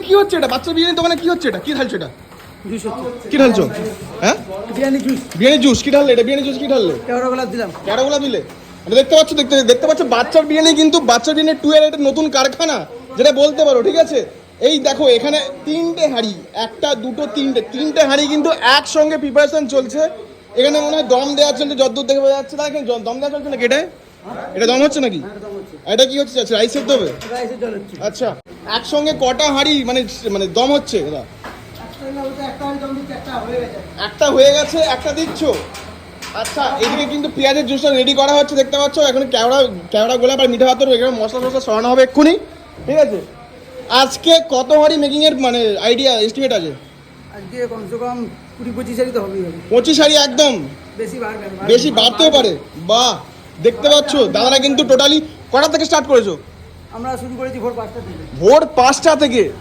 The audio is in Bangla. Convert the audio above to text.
কি হচ্ছে এটা? বাচ্চা বিরিয়ানির দোকানে কি হচ্ছে এটা? কি ঢালছো এটা? কি ঢালছো? হ্যাঁ, বিরিয়ানি জুস। কি ঢাললে এটা? বিরিয়ানি জুস কি ঢাললে? কেওড়া দিলে। এটা দেখতে পাচ্ছ বাচ্চার বিরিয়ানি, কিন্তু বাচ্চার বিরিয়ানি 2 এর একটা নতুন কারখানা, যেটা বলতে পারো। ঠিক আছে, এই দেখো এখানে 3টে হাঁড়ি, 1টা 2টো 3টে হাঁড়ি কিন্তু একসঙ্গে প্রিপারেশন চলছে। এখানে মনে হয় দম দেওয়া চলছে, যতদূর দেখে বোঝা যাচ্ছে। এখানে দম দেওয়া চলছে নাকি? এটা দম হচ্ছে নাকি? এটা কি হচ্ছে? রাইস সেদ্ধ হবে? আচ্ছা, একসঙ্গে কটা হাঁড়ি মানে দম হচ্ছে? একটা হয়ে গেছে, একটা দিচ্ছ। আচ্ছা, এদিকে কিন্তু পেঁয়াজের জুসটা রেডি করা হচ্ছে, দেখতে পাচ্ছ। এখন কেওড়া গোলাপ আর মিঠা ভাতের এখানে মশলা সরানো হবে এক্ষুনি। ঠিক আছে, আজকে কত হাঁড়ি মেকিং এর মানে আইডিয়া এস্টিমেট আছে? আজকে কমসে কম 20-25 হাঁড়ি তো হবেই হবে। 25 হাঁড়ি একদম? বেশি বাড়তেও পারে। বাহ, দেখতে পাচ্ছ দাদারা কিন্তু টোটালি কটা থেকে স্টার্ট করেছো? আমরা শুরু করেছি ভোর 5টা থেকে। ভোর 5টা থেকে?